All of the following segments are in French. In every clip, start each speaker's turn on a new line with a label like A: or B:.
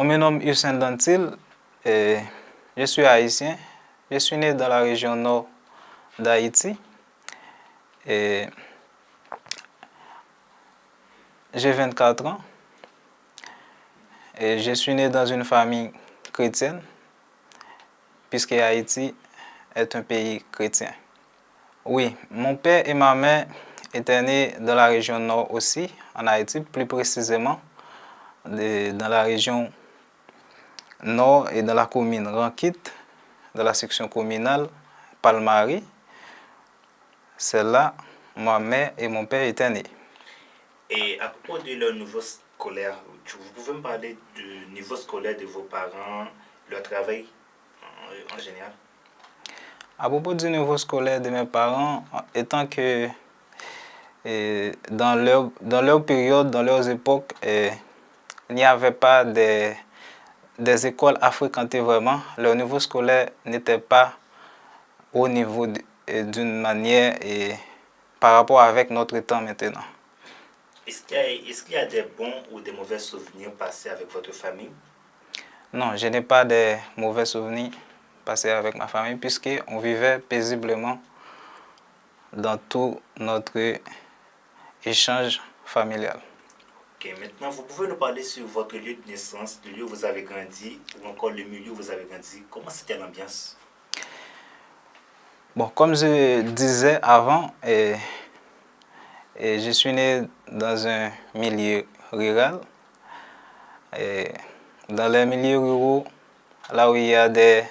A: me nomme Hussein Dantil et je suis haïtien. Je suis né dans la région nord d'Haïti et j'ai 24 ans et je suis né dans une famille chrétienne puisque Haïti est un pays chrétien. Oui, mon père et ma mère étaient nés dans la région nord aussi, en Haïti, plus précisément dans la région nord et dans la commune Ranquite, dans la section communale Palmarie. C'est là ma mère et mon père étaient nés.
B: Et à propos de leur niveau scolaire, vous pouvez me parler du niveau scolaire de vos parents, leur travail en général?
A: À propos du niveau scolaire de mes parents, étant que dans leur période, dans leurs époques, il n'y avait pas des écoles à fréquenter vraiment. Leur niveau scolaire n'était pas au niveau d'une manière par rapport avec notre temps maintenant.
B: Est-ce qu'il y a des bons ou des mauvais souvenirs passés avec votre famille?
A: Non, je n'ai pas de mauvais souvenirs passés avec ma famille puisqu'on vivait paisiblement dans tout notre échange familial.
B: Ok, maintenant vous pouvez nous parler sur votre lieu de naissance, le lieu où vous avez grandi ou encore le milieu où vous avez grandi. Comment c'était l'ambiance?
A: Bon, comme je disais avant, je suis né dans un milieu rural. Dans les milieux ruraux, là où il y a des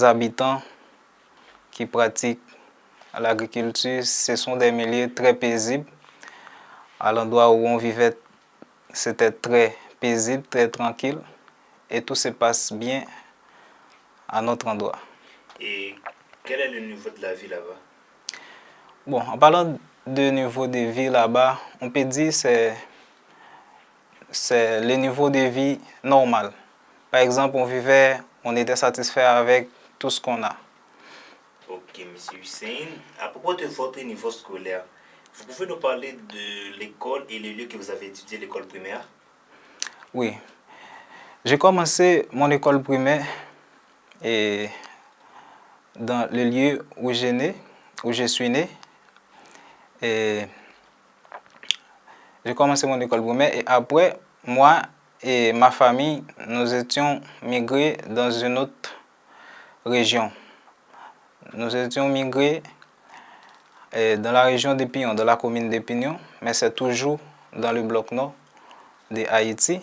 A: habitants qui pratiquent l'agriculture, ce sont des milieux très paisibles. À l'endroit où on vivait, c'était très paisible, très tranquille et tout se passe bien à notre endroit.
B: Et quel est le niveau de la vie là-bas?
A: Bon, en parlant de niveau de vie là-bas, on peut dire que c'est le niveau de vie normal. Par exemple, on était satisfait avec tout ce qu'on a.
B: Ok, M. Hussein, à propos de votre niveau scolaire, vous pouvez nous parler de l'école et les lieux que vous avez étudié, l'école primaire?
A: Oui, j'ai commencé mon école primaire et dans le lieu où je suis né. Et j'ai commencé mon école primaire et après, moi et ma famille, nous étions migrés dans une autre région. Nous étions migrés dans la région d'Épinion, dans la commune d'Épinion, mais c'est toujours dans le bloc nord de Haïti.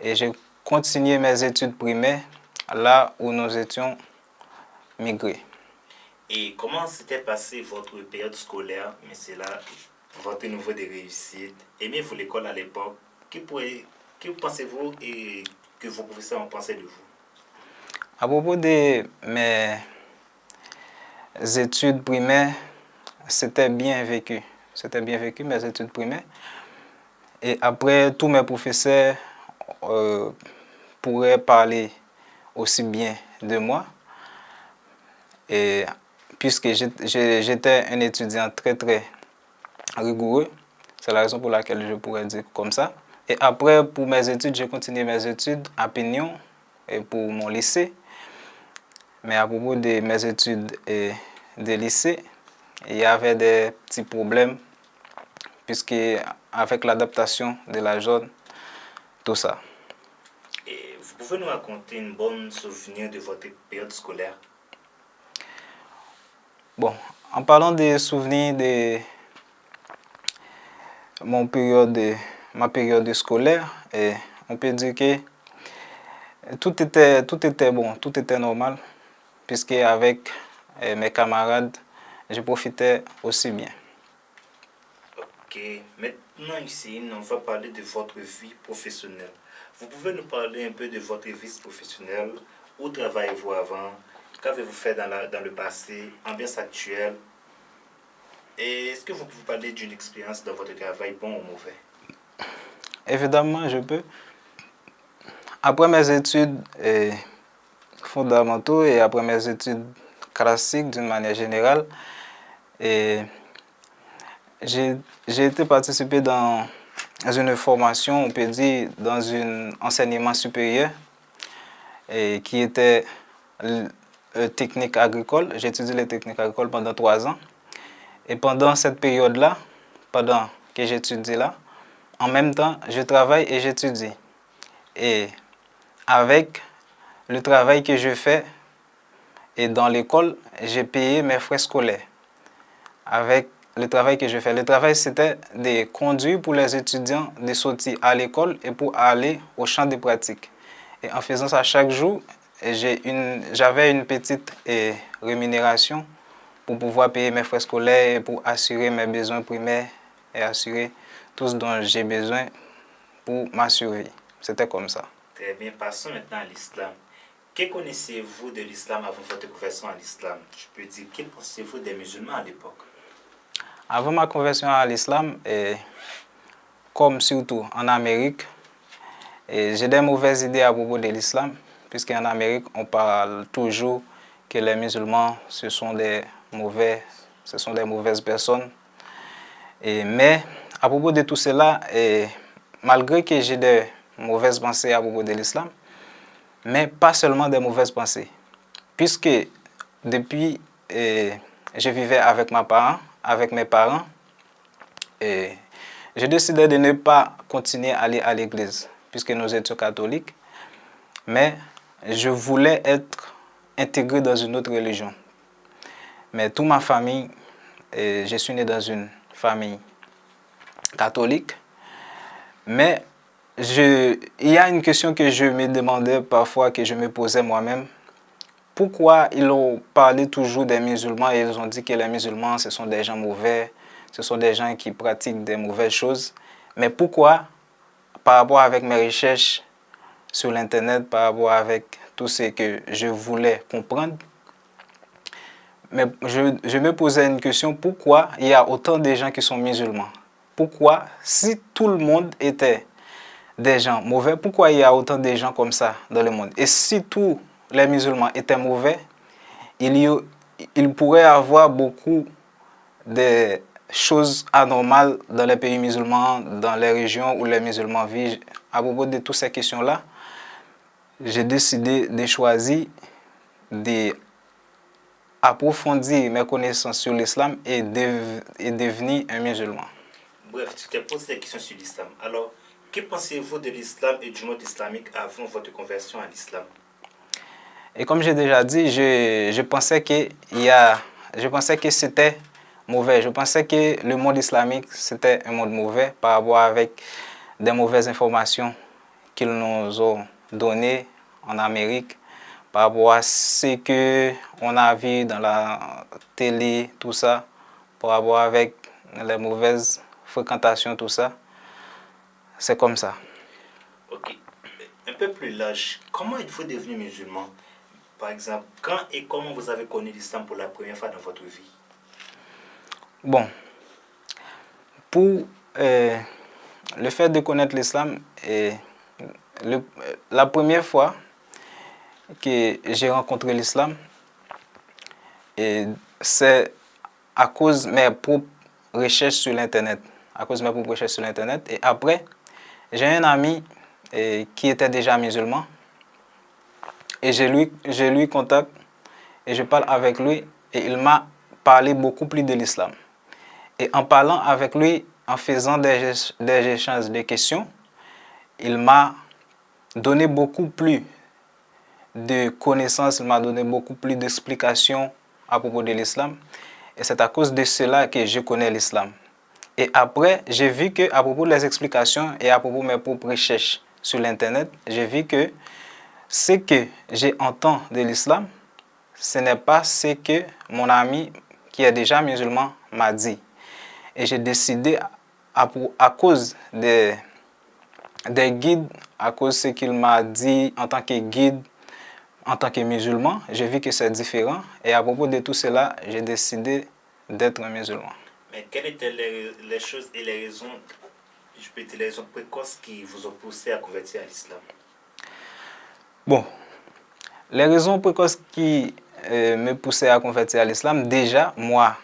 A: Et j'ai continué mes études primaires là où nous étions migrés.
B: Et comment s'était passé votre période scolaire, mais c'est là votre niveau de réussite? Aimez-vous l'école à l'époque? Que pensez-vous et que vos professeurs ont pensé de vous?
A: À propos de mes études primaires, c'était bien vécu. C'était bien vécu, mes études primaires. Et après, tous mes professeurs pourraient parler aussi bien de moi. Et puisque j'étais un étudiant très, très rigoureux, c'est la raison pour laquelle je pourrais dire comme ça. Et après, pour mes études, j'ai continué mes études à Pignon et pour mon lycée. Mais à propos de mes études et de lycée, il y avait des petits problèmes puisque avec l'adaptation de la zone, tout ça.
B: Et vous pouvez nous raconter une bonne souvenir de votre période scolaire?
A: Bon, en parlant des souvenirs de ma période scolaire, on peut dire que tout était bon, tout était normal, puisque avec mes camarades, je profitais aussi bien.
B: Ok, maintenant ici, on va parler de votre vie professionnelle. Vous pouvez nous parler un peu de votre vie professionnelle? Où travaillez-vous avant? Qu'avez-vous fait dans le passé? Ambiance actuelle? Et est-ce que vous pouvez parler d'une expérience dans votre travail, bon ou mauvais?
A: Évidemment, je peux. Après mes études fondamentaux et après mes études classiques d'une manière générale, j'ai été participer dans une formation, on peut dire, dans un enseignement supérieur qui était technique agricole. J'ai étudié les techniques agricoles pendant 3 ans. Et pendant cette période-là, pendant que j'étudie là, en même temps, je travaille et j'étudie. Et avec le travail que je fais et dans l'école, j'ai payé mes frais scolaires. Avec le travail que je fais. Le travail, c'était de conduire pour les étudiants de sortir à l'école et pour aller au champ de pratique. Et en faisant ça chaque jour, j'avais une petite rémunération pour pouvoir payer mes frais scolaires et pour assurer mes besoins primaires et assurer tout ce dont j'ai besoin pour ma survie. C'était comme ça.
B: Très bien, passons maintenant à l'islam. Que connaissez-vous de l'islam avant votre conversion à l'islam? Je peux dire, que pensez-vous des musulmans à l'époque?
A: Avant ma conversion à l'islam, comme surtout en Amérique, j'ai des mauvaises idées à propos de l'islam, puisqu'en Amérique, on parle toujours que les musulmans, ce sont des mauvaises personnes. Mais à propos de tout cela, malgré que j'ai des mauvaises pensées à propos de l'islam, mais pas seulement des mauvaises pensées, puisque depuis, je vivais avec mes parents, et j'ai décidé de ne pas continuer à aller à l'église, puisque nous étions catholiques, mais je voulais être intégré dans une autre religion. Mais toute ma famille, je suis né dans une famille catholique, mais il y a une question que je me demandais parfois, que je me posais moi-même. Pourquoi ils ont parlé toujours des musulmans et ils ont dit que les musulmans, ce sont des gens mauvais, ce sont des gens qui pratiquent des mauvaises choses. Mais pourquoi, par rapport avec mes recherches sur l'Internet, par rapport avec tout ce que je voulais comprendre, mais je me posais une question, pourquoi il y a autant de gens qui sont musulmans? Pourquoi, si tout le monde était des gens mauvais, pourquoi il y a autant de gens comme ça dans le monde? Et si tous les musulmans étaient mauvais, il pourrait y avoir beaucoup de choses anormales dans les pays musulmans, dans les régions où les musulmans vivent. À propos de toutes ces questions-là, j'ai décidé de choisir d'approfondir mes connaissances sur l'islam et devenir un musulman.
B: Bref, tu t'es posé des questions sur l'islam. Alors, que pensez-vous de l'islam et du monde islamique avant votre conversion à l'islam?
A: Et comme j'ai déjà dit, je pensais que c'était mauvais. Je pensais que le monde islamique, c'était un monde mauvais par rapport avec des mauvaises informations qu'ils nous ont données en Amérique, par rapport à ce qu'on a vu dans la télé, tout ça, par rapport avec les mauvaises fréquentations, tout ça. C'est comme ça.
B: Ok. Un peu plus large, comment êtes-vous devenu musulman? Par exemple, quand et comment vous avez connu l'islam pour la première fois dans votre vie?
A: Bon, pour le fait de connaître l'islam, la première fois que j'ai rencontré l'islam, c'est à cause de mes propres recherches sur l'Internet. Et après, j'ai un ami qui était déjà musulman. Et je lui contacte et je parle avec lui et il m'a parlé beaucoup plus de l'islam. Et en parlant avec lui, en faisant des échanges de questions, il m'a donné beaucoup plus de connaissances, il m'a donné beaucoup plus d'explications à propos de l'islam. Et c'est à cause de cela que je connais l'islam. Et après, j'ai vu que à propos des explications et à propos de mes propres recherches sur l'Internet, j'ai vu que ce que j'entends de l'islam, ce n'est pas ce que mon ami qui est déjà musulman m'a dit. Et j'ai décidé, à cause des guides, à cause de ce qu'il m'a dit en tant que guide, en tant que musulman, j'ai vu que c'est différent. Et à propos de tout cela, j'ai décidé d'être un musulman.
B: Mais quelles étaient les choses et les raisons, je peux dire les raisons précoces qui vous ont poussé à convertir à l'islam?
A: Bon, les raisons précoces qui me poussaient à convertir à l'islam, déjà, moi,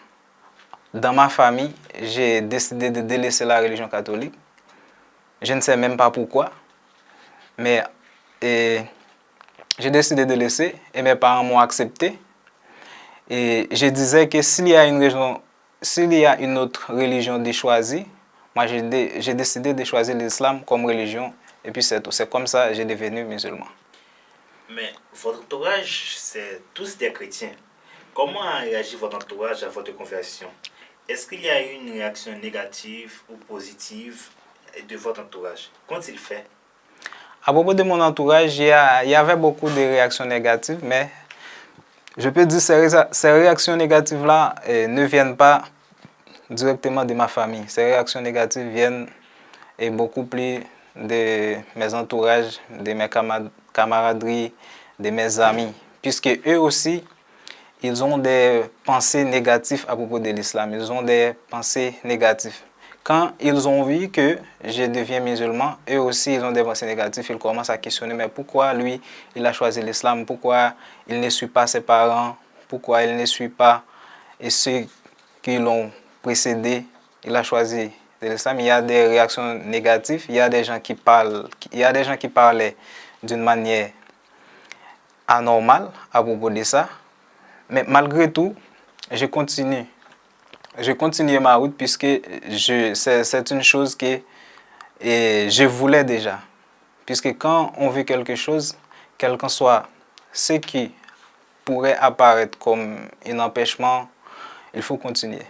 A: dans ma famille, j'ai décidé de délaisser la religion catholique. Je ne sais même pas pourquoi, mais j'ai décidé de laisser et mes parents m'ont accepté. Et je disais que s'il y a une autre religion de choisir, moi j'ai décidé de choisir l'islam comme religion et puis c'est tout. C'est comme ça que j'ai devenu musulman.
B: Mais votre entourage, c'est tous des chrétiens. Comment a réagi votre entourage à votre conversion? Est-ce qu'il y a eu une réaction négative ou positive de votre entourage? Qu'ont-ils fait?
A: À propos de mon entourage, il y avait beaucoup de réactions négatives, mais je peux dire que ces réactions négatives-là ne viennent pas directement de ma famille. Ces réactions négatives viennent beaucoup plus de mes entourages, de mes camaraderies, de mes amis, puisque eux aussi, ils ont des pensées négatives à propos de l'islam. Ils ont des pensées négatives. Quand ils ont vu que je deviens musulman, eux aussi, ils ont des pensées négatives. Ils commencent à questionner, mais pourquoi lui, il a choisi l'islam? Pourquoi il ne suit pas ses parents? Pourquoi il ne suit pas ceux qui l'ont précédé? Il a choisi l'islam. Il y a des réactions négatives. Il y a des gens qui parlaient d'une manière anormale à propos de ça. Mais malgré tout, je continue. Je continue ma route puisque c'est une chose que je voulais déjà. Puisque quand on veut quelque chose, quel qu'en soit ce qui pourrait apparaître comme un empêchement, il faut continuer.